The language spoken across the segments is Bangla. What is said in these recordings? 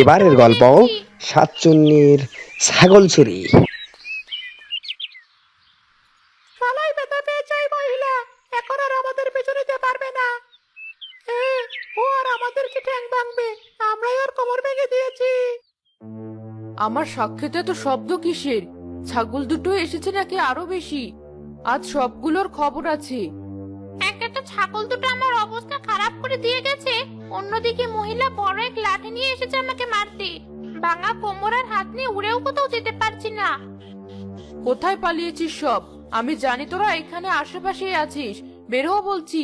এবারের গল্প সাতচুন্নির ছাগল চুরি। শালাই ব্যথা পেয়েছে এই মহিলা, এখন আর আমাদের পেছনে যেতে পারবে না। এ, ও আর আমাদেরকে ঠ্যাং ভাঙবে, আমরাই ওর কোমর ভেঙে দিয়েছি। আমার সাক্ষীতে তো শব্দ কিসের? ছাগল দুটো এসেছে নাকি আরো বেশি? আজ সবগুলোর খবর আছে। একটা তো ছাগল দুটো আমার অবস্থা খারাপ করে দিয়ে গেছে, অন্যদিকে মহিলা বড় এক লাঠি নিয়ে এসেছে আমাকে মারতে। ভাঙা কোমর আর হাত নিয়ে উড়েও কোথাও যেতে পারছি না। কোথায় পালিয়েছিস সব? আমি জানি তোরা এখানে আশেপাশে আছিস, বের হ বলছি।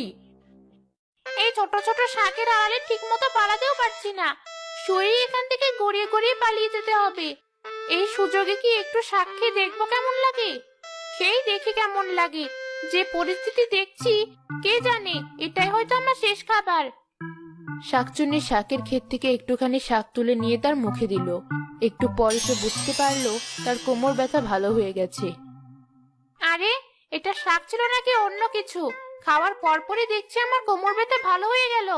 এই ছোট ছোট শাকের আড়ালে ঠিক মতো পালাতেও পারছি না, শরীর এখান থেকে গড়িয়ে গড়িয়ে পালিয়ে যেতে হবে। এই সুযোগে কি একটু শাক খেয়ে দেখবো কেমন লাগে? সেই দেখি কেমন লাগে, যে পরিস্থিতি দেখছি কে জানে এটাই হয়তো আমার শেষ খাবার। শাকচুন্নি শাকের ক্ষেত থেকে একটুখানি শাক তুলে নিয়ে তার মুখে দিল। একটু পরে সে বুঝতে পারলো তার কোমর ব্যথা ভালো হয়ে গেছে। আরে, এটা শাক ছিল নাকি অন্য কিছু? খাওয়ার পরপরই দেখছি আমার কোমর ব্যথা ভালো হয়ে গেল।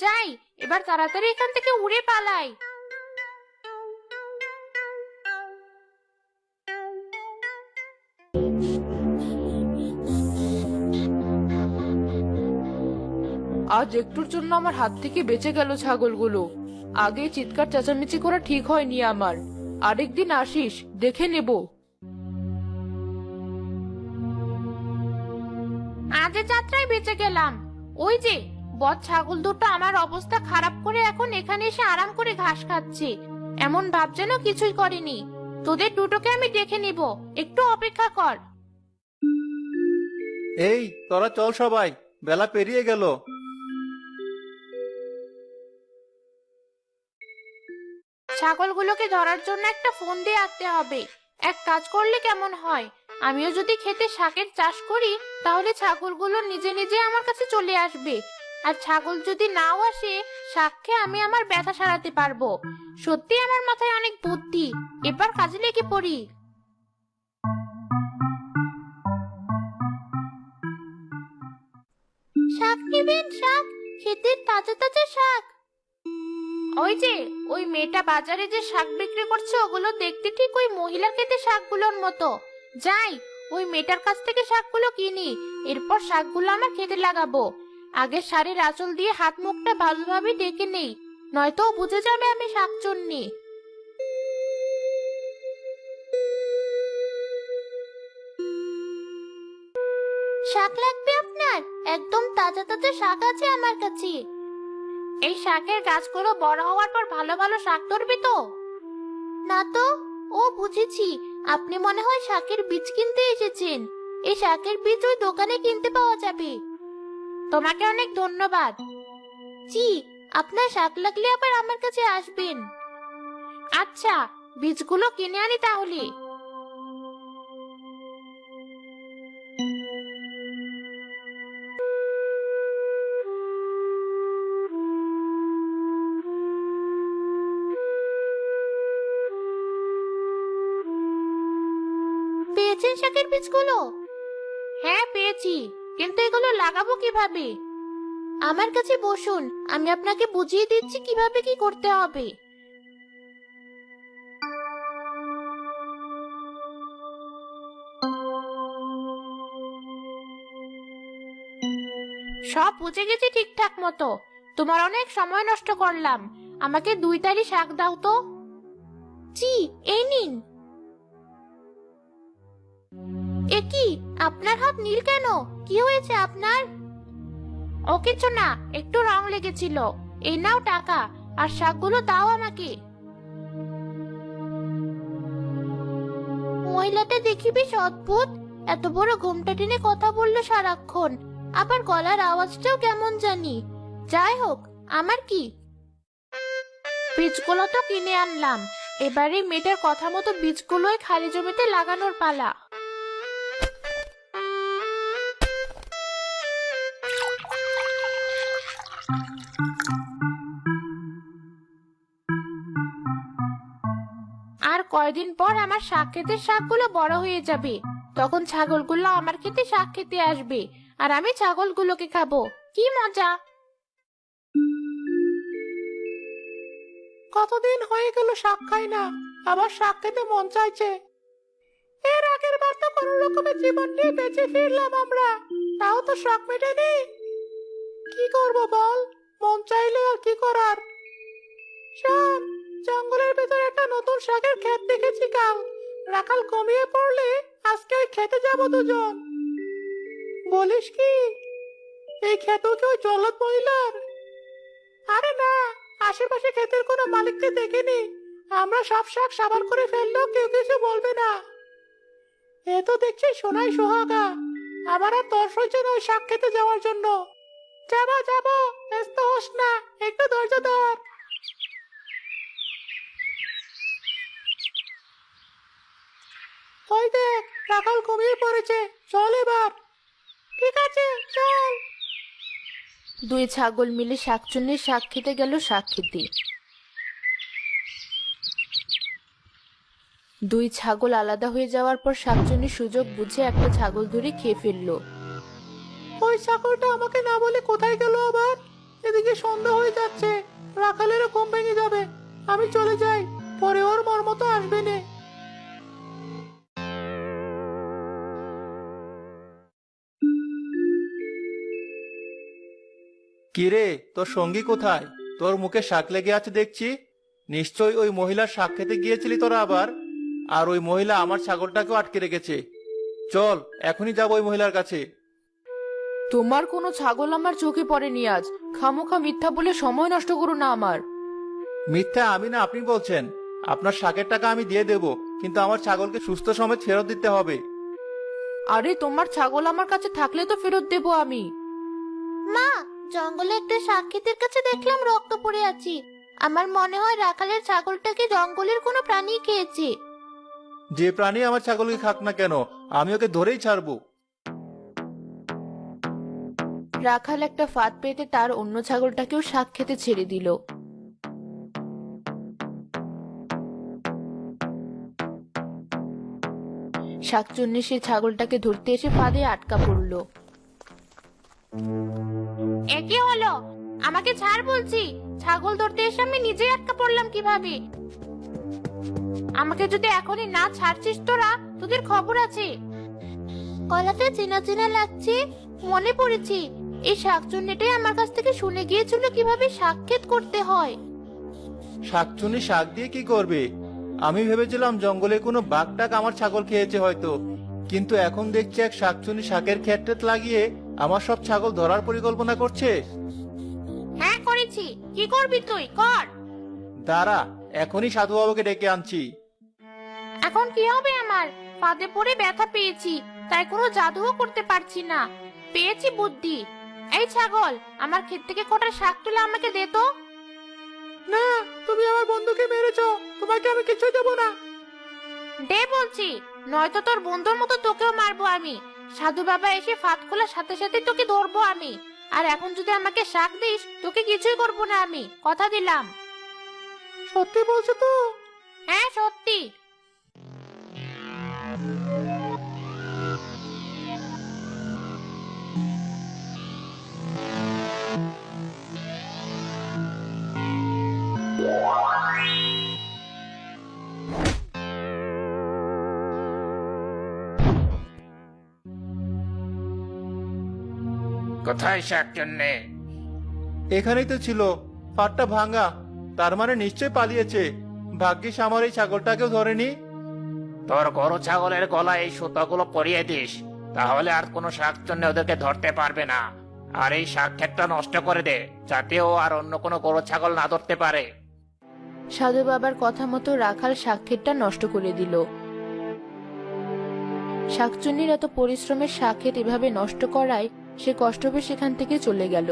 যাই, এবার তাড়াতাড়ি এখান থেকে উড়ে পালাই। আজ একটুর জন্য আমার হাত থেকে বেঁচে গেল ছাগলগুলো। আগে চিৎকার চেঁচামেচি করা ঠিক হয়নি আমার। আরেকদিন আসিস, দেখে নেব। আজের যাত্রায় বেঁচে গেলাম। ওই যে বদ ছাগল দুটো আমার অবস্থা খারাপ করে এখন এখানে এসে আরাম করে ঘাস খাচ্ছে, এমন ভাব যেন কিছুই করেনি। তোদের দুটোকে আমি দেখে নিব, একটু অপেক্ষা কর। এই তোরা চল সবাই, বেলা পেরিয়ে গেল। ছাগলগুলোকে ধরার জন্য একটা ফোন দিয়ে আনতে হবে। এক কাজ করলে কেমন হয়, আমিও যদি খেতে শাকের চাষ করি, তাহলে ছাগলগুলো নিজে নিজে আমার কাছে চলে আসবে। আর ছাগল যদি নাও আসে, শাক খেয়ে আমি আমার ব্যথা সারাতে পারবো। সত্যি আমার মাথায় অনেক বুদ্ধি, এবার কাজে লেগে পড়ি। শাক নেবেন? শাক, ক্ষেতের তাজা তাজা শাক। ওই যে ওই মেয়েটা বাজারে যে শাক বিক্রি করছে, ওগুলো দেখতে ঠিক ওই মহিলার ক্ষেতে শাকগুলোর মতো। যাই, ওই মেয়েটার কাছ থেকে শাকগুলো কিনি, এরপর শাকগুলো আমার খেতে লাগাবো। আগে শাড়ির আঁচল দিয়ে হাত মুখটা ভালোভাবে ঢেকে নেই, নয়তো ও বুঝে যাবে আমি শাকচুন্নি। শাক লাগবে আপনার? একদম তাজা তাজা শাক আছে আমার কাছে। এই শাকের গাছগুলো বড় হওয়ার পর ভালো ভালো শাক ধরবে তো? না তো। ও, বুঝেছি, আপনি মনে হয় শাকের বীজ কিনতে এসেছেন। এই শাকের বীজ ওই দোকানে কিনতে পাওয়া যাবে। তোমাকে অনেক ধন্যবাদ। জি, আপনার শাক লাগলে আবার আমার কাছে আসবেন। আচ্ছা, বীজগুলো কিনে আনি তাহলে। পেয়েছেন শাকের বীজগুলো? হ্যাঁ, পেয়েছি, কিন্তু এগুলো লাগাবো কিভাবে? আমার কাছে বসুন, আমি আপনাকে বুঝিয়ে দিচ্ছি কিভাবে কি করতে হবে। সব বুঝে গেছি ঠিকঠাক মতো। তোমার অনেক সময় নষ্ট করলাম, আমাকে 2 তারি শাক দাও তো। জি, এই নিন। এ কি, আপনার হাত নীল কেন? কি হয়েছে আপনার? ও কিছু না, একটু রং লেগেছিল। এই নাও টাকা, আর শাকগুলো দাও আমাকে। মহিলাটা দেখি বেশ অদ্ভুত, এত বড় ঘোমটা টেনে কথা বললো সারাক্ষণ, আবার গলার আওয়াজটাও কেমন জানি। যাই হোক, আমার কি, বীজগুলো তো কিনে আনলাম, এবারে মেয়েটার কথা মতো বীজগুলোই খালি জমিতে লাগানোর পালা। আর কয়দিন পর আমার শাক ক্ষেতের শাকগুলো বড় হয়ে যাবে, তখন ছাগলগুলো আমার ক্ষেতে শাক খেতে আসবে, আর আমি ছাগলগুলোকে খাবো। কি মজা! কতদিন হয়ে গেল শাক খাই না, আবার শাক খেতে মন চাইছে। এর আগের বার তো কোনো রকমের জীবন নিয়ে বেঁচে ফিরলাম আমরা, তাও তো শখ মেটেনি। কি করব বল, মন চাইলে আর কি করার। শোন, জঙ্গলের ভেতর একটা নতুন শাকের ক্ষেত দেখেছি কাল। রাখাল কমিয়ে পড়লে আজকে ওই খেতে যাব দুজন। বলিস কি, এই ক্ষেত কি ওই জল্লাদ মহিলার? আরে না, আশেপাশে ক্ষেতের কোনো মালিককে দেখিনি। আমরা সব শাক সাবার করে ফেললেও কেউ কিছু বলবে না। এ তো দেখছি সোনাই সোহাগা, আমার আর তর সইছে না ওই শাক খেতে যাওয়ার জন্য। যাবো যাবো, ব্যস্ত হোস না, একটু ধৈর্য ধর। ওই দেখ, রাখাল ঘুমিয়ে পড়েছে, চল এবার। ঠিক আছে, চল। দুই ছাগল মিলে শাকচুন্নির শাক খেতে গেল শাক খেতে। দুই ছাগল আলাদা হয়ে যাওয়ার পর শাকচুন্নি সুযোগ বুঝে একটা ছাগল ধরে খেয়ে ফেললো। ওই ছাগলটা আমাকে না বলে কোথায় গেল আবার? এদিকে সন্ধ্যা হয়ে যাচ্ছে, রাখালেরও ঘুম ভেঙে যাবে। আমি চলে যাই, পরে ওর মর্মতো আসবে না। কিরে, তোর সঙ্গী কোথায়? তোর মুখে শাক লেগে আছে দেখছি। নিশ্চয়ই ওই মহিলার শাক খেতে গিয়েছিলি তোরা আবার। আর ওই মহিলা আমার ছাগলটাকেও আটকে রেখেছে। চল, এখনই যাবো ওই মহিলার কাছে। তোমার কোনো ছাগল আমার চোখে পড়েনি আজ। খামোখা মিথ্যা বলে সময় নষ্ট করো না আমার। মিথ্যা আমি না, আপনি বলছেন। আপনার শাকের টাকা আমি দিয়ে দেব, কিন্তু আমার ছাগলকে সুস্থ সমেত ফেরত দিতে হবে। আরে তোমার ছাগল আমার কাছে থাকলে তো ফেরত দেবো আমি। মা, জঙ্গলে একটা শাক ক্ষেতের কাছে দেখলাম রক্ত পড়ে আছে। আমার মনে হয় রাখালের ছাগলটাকে জঙ্গলের কোনো প্রাণী খেয়েছে। যে প্রাণী আমার ছাগলকে খাক না কেন, আমি ওকে ধরেই ছাড়বো। রাখাল একটা ফাঁদ পেতে তার অন্য ছাগলটাকেও শাক খেতে ছেড়ে দিল। শাকচুন্নি সে ছাগলটাকে ধরতে এসে ফাঁদে আটকা পড়লো। এ কি হলো? আমাকে ছাড় বলছি। ছাগল ধরতে এসে আমি নিজেই আটকা পড়লাম কিভাবে? আমাকে যদি এখনই না ছাড়ছিস তোরা, তোদের খবর আছে। গলাটা চেনা চেনা লাগছে, মনে পড়েছে। এই শাকচুন্নিটাই আমার কাছ থেকে শুনে গিয়েছিল কিভাবে শাক ক্ষেত করতে হয়। শাকচুনি শাক দিয়ে কি করবে? আমি ভেবেছিলাম জঙ্গলে কোনো বাঘটাক আমার ছাগল খেয়েছে হয়তো, কিন্তু এখন দেখছি এক শাকচুনি শাকের ক্ষেত লাগিয়ে আমার সব ছাগল ধরার পরিকল্পনা করছে। হ্যাঁ করেছি, কি করবি তুই? কর। দাঁড়া, এখনই সাধু বাবাকে ডেকে আনছি। এখন কি হবে আমার? ফাঁদে পড়ে ব্যথা পেয়েছি, তাই কোনো জাদুও করতে পারছি না। পেয়েছি বুদ্ধি। এই ছাগল, আমার ক্ষেত থেকে কটা শাক তুলে আমাকে দে তো। না, তুমি আমার বন্ধুকে মেরেছো, তোমাকে আমি কিছু দেবো না। দে বলছি, নয়তো তোর বন্ধুর মতো তোকেও মারবো আমি। সাধু বাবা এসে ফাঁদ খোলার সাথে সাথে তোকে ধরবো আমি। আর এখন যদি আমাকে শাক দিস, তোকে কিছুই করবো না আমি, কথা দিলাম। সত্যি বলছো তো? হ্যাঁ সত্যি। কোথায় শাকচুন্নি? এখানেই তো ছিল, ফাঁদটা ভাঙা। তার মানে নিশ্চয় পালিয়েছে। ভাগ্যিস আমার এই ছাগলটাকেও ধরেনি। তোর গরু ছাগলের গলায় এই সুতোগুলো পরিয়ে দিস, তাহলে আর কোনো শাকচুন্নি ওদেরকে ধরতে পারবে না। আর এই শাক ক্ষেতটা নষ্ট করে দে, যাতে ও আর অন্য কোনো গরু ছাগল না ধরতে পারে। সাধু বাবার কথা মতো রাখাল শাক ক্ষেতটা নষ্ট করে দিল। শাকচুন্নির এত পরিশ্রমের শাক ক্ষেত এভাবে নষ্ট করায় সে কষ্ট পেয়ে সেখান থেকে চলে গেল।